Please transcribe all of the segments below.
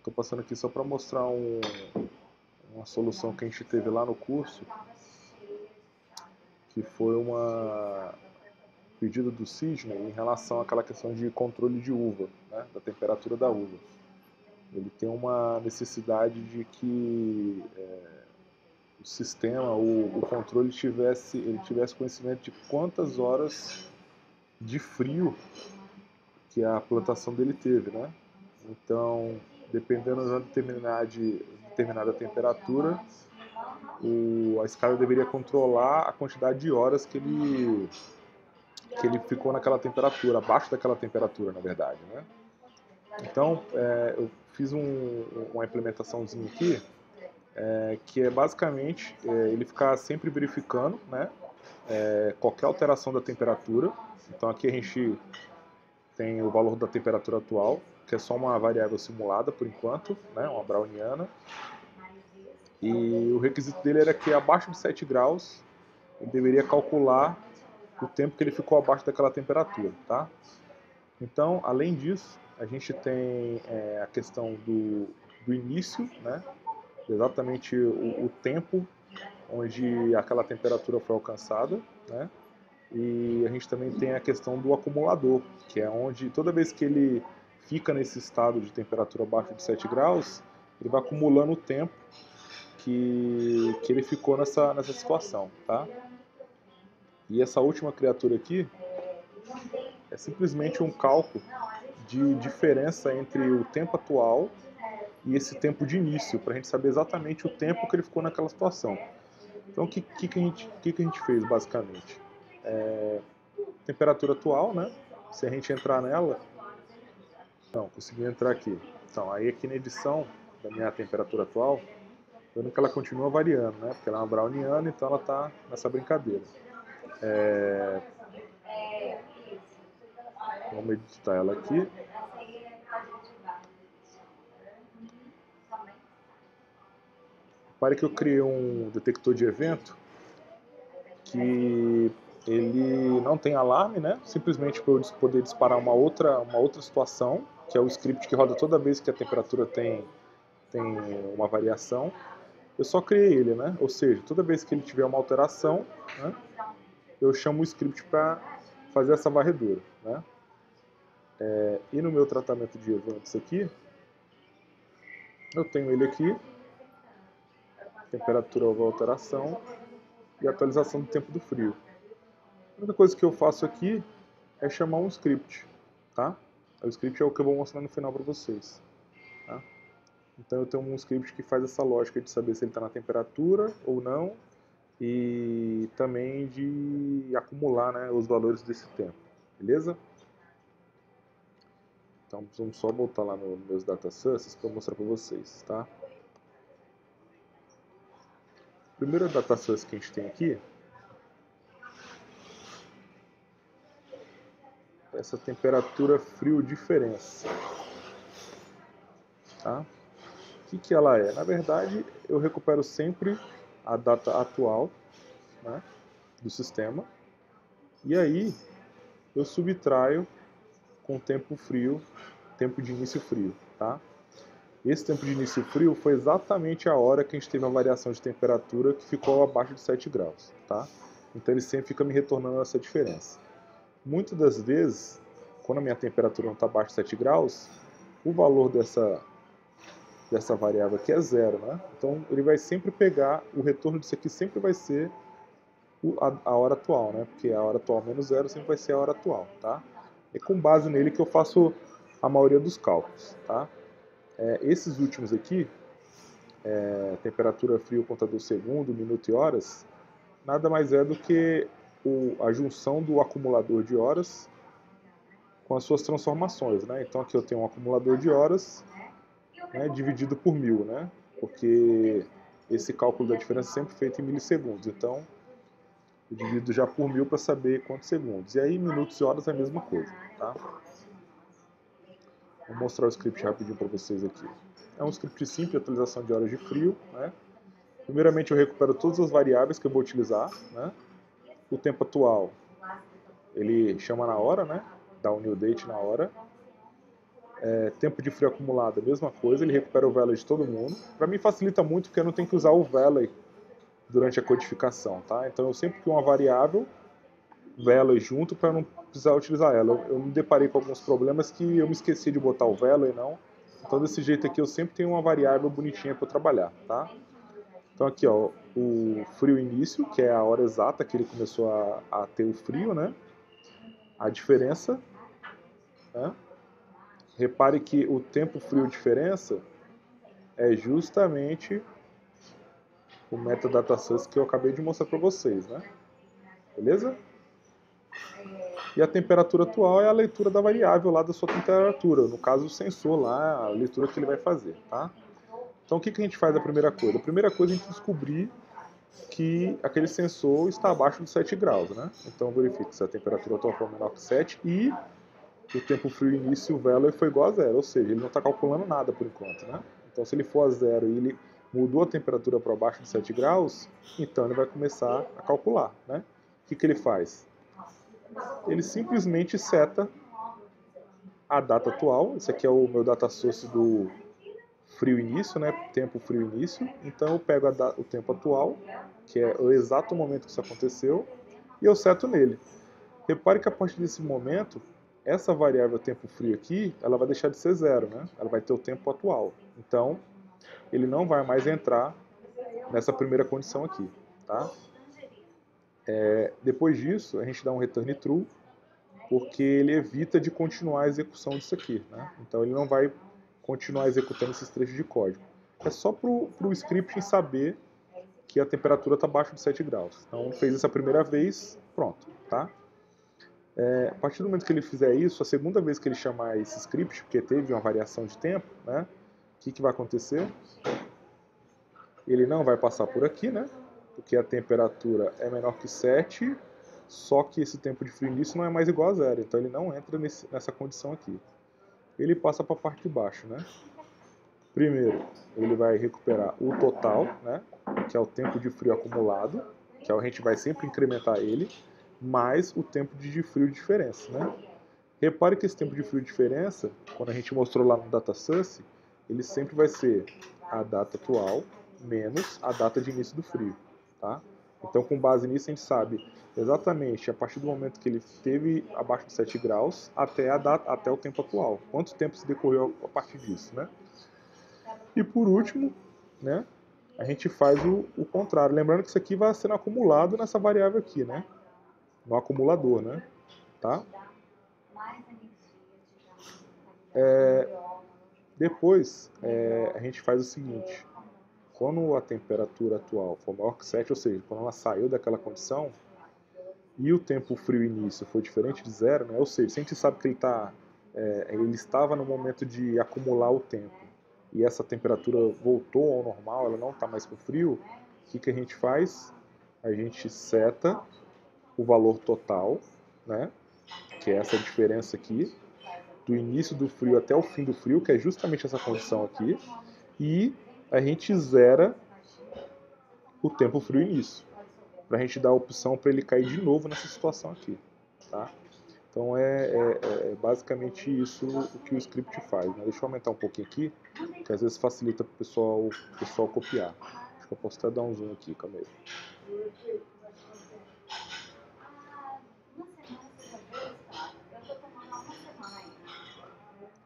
estou passando aqui só para mostrar uma solução que a gente teve lá no curso, que foi uma pedido do Sidney em relação àquela questão de controle de uva, né, da temperatura da uva. Ele tem uma necessidade de que o sistema, o controle ele tivesse conhecimento de quantas horas de frio que a plantação dele teve, né? Então, dependendo de uma determinada temperatura, a escada deveria controlar a quantidade de horas que ele ficou naquela temperatura, abaixo daquela temperatura, na verdade, né? Então, eu fiz uma implementaçãozinha aqui, que é basicamente ele ficar sempre verificando, né, qualquer alteração da temperatura. Então aqui a gente tem o valor da temperatura atual, que é só uma variável simulada por enquanto, né, uma browniana. E o requisito dele era que abaixo de 7 graus ele deveria calcular o tempo que ele ficou abaixo daquela temperatura, tá? Então, além disso, a gente tem a questão do início, né? Exatamente o tempo onde aquela temperatura foi alcançada, né? E a gente também tem a questão do acumulador, que é onde toda vez que ele fica nesse estado de temperatura abaixo de 7 graus, ele vai acumulando o tempo que ele ficou nessa situação, tá? E essa última criatura aqui é simplesmente um cálculo de diferença entre o tempo atual e esse tempo de início, para a gente saber exatamente o tempo que ele ficou naquela situação. Então, o que a gente fez, basicamente? Temperatura atual, né? Se a gente entrar nela... Não, consegui entrar aqui. Então, aí aqui na edição da minha temperatura atual, vendo que ela continua variando, né? Porque ela é uma browniana, então ela está nessa brincadeira. Vamos editar ela aqui. Repare que eu criei um detector de evento que ele não tem alarme, né? Simplesmente para eu poder disparar uma outra situação, que é o script que roda toda vez que a temperatura tem uma variação. Eu só criei ele, né? Ou seja, toda vez que ele tiver uma alteração, né, eu chamo o script para fazer essa varredura, né? E no meu tratamento de eventos aqui, eu tenho ele aqui, temperatura ou alteração e atualização do tempo do frio. A única coisa que eu faço aqui é chamar um script, tá? O script é o que eu vou mostrar no final para vocês, tá? Então eu tenho um script que faz essa lógica de saber se ele está na temperatura ou não e também de acumular, né, os valores desse tempo, beleza? Então vamos só voltar lá nos meus data sources para mostrar para vocês, tá? O primeiro data source que a gente tem aqui é essa temperatura frio diferença, tá? O que ela é? Na verdade, eu recupero sempre a data atual, né, do sistema, e aí eu subtraio com tempo frio, tempo de início frio, tá? Esse tempo de início frio foi exatamente a hora que a gente teve uma variação de temperatura que ficou abaixo de 7 graus, tá? Então ele sempre fica me retornando essa diferença. Muitas das vezes, quando a minha temperatura não está abaixo de 7 graus, o valor dessa variável aqui é zero, né? Então ele vai sempre pegar, o retorno disso aqui sempre vai ser a hora atual, né? Porque a hora atual menos zero sempre vai ser a hora atual, tá? É com base nele que eu faço a maioria dos cálculos, tá? Esses últimos aqui, temperatura, frio, contador segundo, minuto e horas, nada mais é do que a junção do acumulador de horas com as suas transformações, né? Então aqui eu tenho um acumulador de horas, né, dividido por 1000, né? Porque esse cálculo da diferença é sempre feito em milissegundos. Então eu divido já por 1000 para saber quantos segundos. E aí minutos e horas é a mesma coisa, tá? Vou mostrar o script rapidinho para vocês aqui. É um script simples de atualização de horas de frio, né? Primeiramente eu recupero todas as variáveis que eu vou utilizar, né? O tempo atual, ele chama na hora, né? Dá o new date na hora. Tempo de frio acumulado, a mesma coisa, ele recupera o Valley de todo mundo. Para mim facilita muito porque eu não tenho que usar o Valley durante a codificação, tá? Então eu sempre que uma variável, Valley junto para não precisar utilizar ela. Eu me deparei com alguns problemas que eu me esqueci de botar o Valley, não. Então desse jeito aqui eu sempre tenho uma variável bonitinha para trabalhar, tá? Então aqui, ó, o frio início, que é a hora exata que ele começou a ter o frio, né? A diferença, né? Repare que o tempo frio diferença é justamente o metadata source que eu acabei de mostrar para vocês, né? Beleza? E a temperatura atual é a leitura da variável lá da sua temperatura, no caso o sensor lá, a leitura que ele vai fazer, tá? Então o que a gente faz a primeira coisa? A primeira coisa é a gente descobrir que aquele sensor está abaixo de 7 graus, né? Então verifique se a temperatura atual for menor que 7 e o tempo frio início, o value foi igual a zero, ou seja, ele não está calculando nada por enquanto, né? Então se ele for a zero e ele mudou a temperatura para abaixo de 7 graus, então ele vai começar a calcular, né? O que ele faz? Ele simplesmente seta a data atual, esse aqui é o meu data source do frio início, né? Tempo frio início. Então eu pego o tempo atual, que é o exato momento que isso aconteceu, e eu seto nele. Repare que a partir desse momento, essa variável tempo frio aqui, ela vai deixar de ser zero, né? Ela vai ter o tempo atual. Então, ele não vai mais entrar nessa primeira condição aqui, tá? Depois disso, a gente dá um return true, porque ele evita de continuar a execução disso aqui, né? Então ele não vai continuar executando esses trechos de código. É só para o script saber que a temperatura está abaixo de 7 graus. Então fez essa primeira vez, pronto, tá? A partir do momento que ele fizer isso, a segunda vez que ele chamar esse script, porque teve uma variação de tempo, né? O que vai acontecer? Ele não vai passar por aqui, né? Porque a temperatura é menor que 7, só que esse tempo de frio início não é mais igual a zero, então ele não entra nessa condição aqui. Ele passa para a parte de baixo, né? Primeiro, ele vai recuperar o total, né? Que é o tempo de frio acumulado, que a gente vai sempre incrementar ele, mais o tempo de frio de diferença, né? Repare que esse tempo de frio de diferença, quando a gente mostrou lá no data source, ele sempre vai ser a data atual menos a data de início do frio, tá? Então, com base nisso, a gente sabe exatamente a partir do momento que ele esteve abaixo de 7 graus até o tempo atual. Quanto tempo se decorreu a partir disso, né? E por último, né, a gente faz o contrário. Lembrando que isso aqui vai sendo acumulado nessa variável aqui, né? No acumulador, né? Tá? Depois, a gente faz o seguinte. Quando a temperatura atual for maior que 7, ou seja, quando ela saiu daquela condição, e o tempo frio início foi diferente de zero, né? Ou seja, se a gente sabe que ele estava no momento de acumular o tempo, e essa temperatura voltou ao normal, ela não está mais com frio, o que a gente faz? A gente seta o valor total, né? Que é essa diferença aqui, do início do frio até o fim do frio, que é justamente essa condição aqui, e a gente zera o tempo frio início, para a gente dar a opção para ele cair de novo nessa situação aqui, tá? Então é basicamente isso o que o script faz, né? Deixa eu aumentar um pouquinho aqui, que às vezes facilita para o pessoal copiar. Acho que eu posso até dar um zoom aqui, calma aí.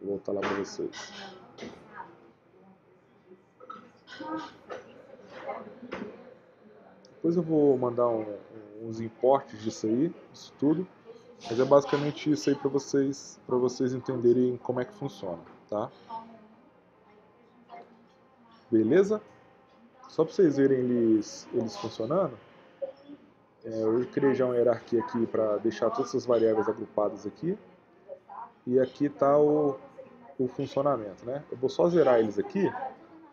Vou voltar lá para vocês. Depois eu vou mandar uns importes disso aí, isso tudo. Mas é basicamente isso aí para vocês entenderem como é que funciona, tá? Beleza? Só para vocês verem eles funcionando, eu criei já uma hierarquia aqui para deixar todas essas variáveis agrupadas aqui. E aqui está o funcionamento, né? Eu vou só zerar eles aqui,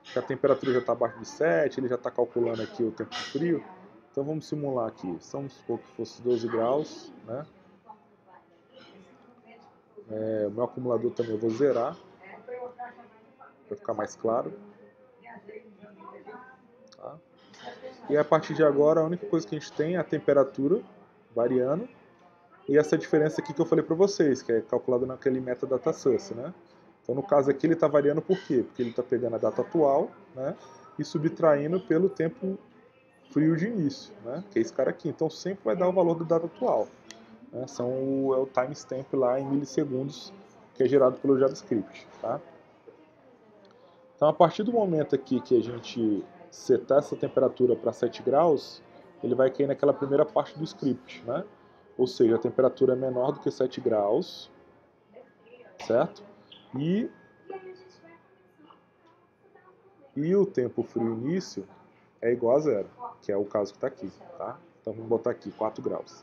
que a temperatura já está abaixo de 7, ele já está calculando aqui o tempo frio. Então vamos simular aqui. Vamos supor que fosse 12 graus, né? O meu acumulador também eu vou zerar, para ficar mais claro. Tá? E a partir de agora, a única coisa que a gente tem é a temperatura variando e essa diferença aqui que eu falei para vocês, que é calculada naquele metadata source, né? Então, no caso aqui, ele está variando por quê? Porque ele está pegando a data atual, né, e subtraindo pelo tempo frio de início, né, que é esse cara aqui. Então, sempre vai dar o valor da data atual. Né, é o timestamp lá em milissegundos, que é gerado pelo JavaScript. Tá? Então, a partir do momento aqui que a gente setar essa temperatura para 7 graus, ele vai cair naquela primeira parte do script, né? Ou seja, a temperatura é menor do que 7 graus, certo? E o tempo frio início é igual a zero, que é o caso que está aqui, tá? Então vamos botar aqui 4 graus.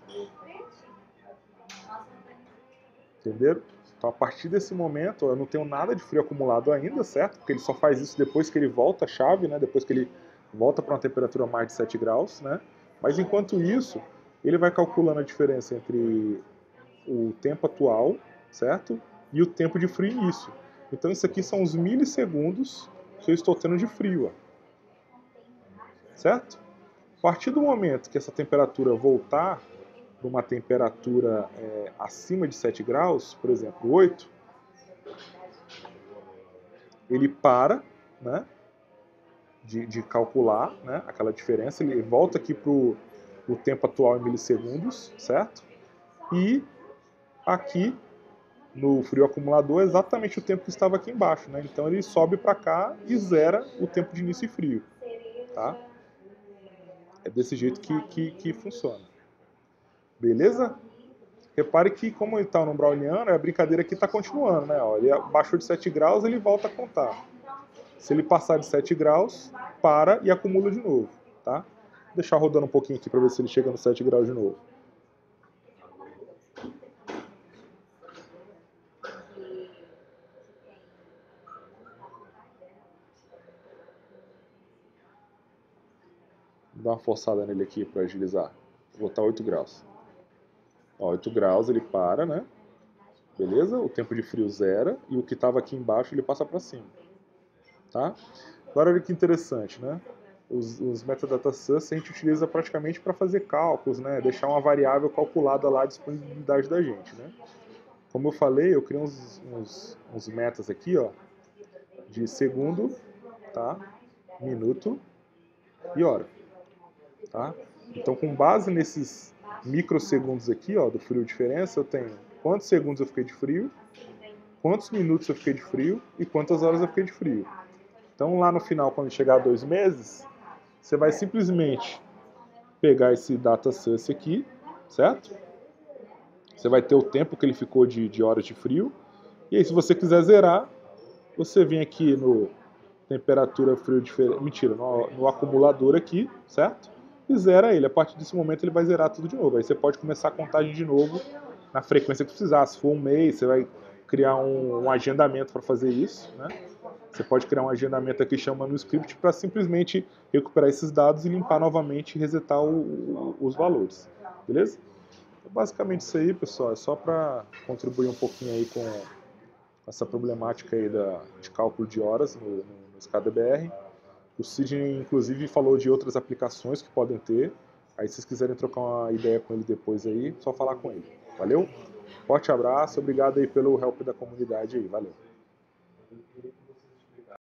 Entenderam? Então a partir desse momento eu não tenho nada de frio acumulado ainda, certo? Porque ele só faz isso depois que ele volta a chave, né? Depois que ele volta para uma temperatura mais de 7 graus, né? Mas enquanto isso, ele vai calculando a diferença entre o tempo atual, certo? E o tempo de frio início. Então isso aqui são os milissegundos que eu estou tendo de frio, ó. Certo? A partir do momento que essa temperatura voltar para uma temperatura acima de 7 graus, por exemplo, 8, ele para, né, de calcular, né, aquela diferença, ele volta aqui para o tempo atual em milissegundos, certo? E aqui no frio acumulador é exatamente o tempo que estava aqui embaixo, né? Então ele sobe para cá e zera o tempo de início e frio, tá? É desse jeito que funciona. Beleza? Repare que, como ele está no browniano, a brincadeira aqui está continuando, né? Ó, ele baixou de 7 graus, ele volta a contar. Se ele passar de 7 graus, para e acumula de novo, tá? Vou deixar rodando um pouquinho aqui para ver se ele chega no 7 graus de novo. Vou dar uma forçada nele aqui para agilizar. Vou botar 8 graus. Ó, 8 graus ele para, né? Beleza? O tempo de frio zera e o que estava aqui embaixo ele passa para cima. Tá? Agora olha que interessante, né? Os metadata source a gente utiliza praticamente para fazer cálculos, né? Deixar uma variável calculada lá a disponibilidade da gente, né? Como eu falei, eu criei uns metas aqui, ó, de segundo, tá? Minuto e hora, tá? Então, com base nesses microsegundos aqui, ó, do frio diferença, eu tenho quantos segundos eu fiquei de frio, quantos minutos eu fiquei de frio e quantas horas eu fiquei de frio. Então, lá no final, quando chegar a 2 meses, você vai simplesmente pegar esse data source aqui, certo? Você vai ter o tempo que ele ficou de horas de frio. E aí, se você quiser zerar, você vem aqui no temperatura frio diferente, mentira, no acumulador aqui, certo? E zera ele. A partir desse momento ele vai zerar tudo de novo. Aí você pode começar a contagem de novo na frequência que precisar. Se for um mês, você vai criar um agendamento para fazer isso, né? Você pode criar um agendamento aqui chamando o script para simplesmente recuperar esses dados e limpar novamente e resetar os valores. Beleza? É basicamente isso aí, pessoal. É só para contribuir um pouquinho aí com essa problemática aí de cálculo de horas no SCADABR. O Sidney, inclusive, falou de outras aplicações que podem ter. Aí, se vocês quiserem trocar uma ideia com ele depois aí, só falar com ele. Valeu? Forte abraço, obrigado aí pelo help da comunidade aí. Valeu.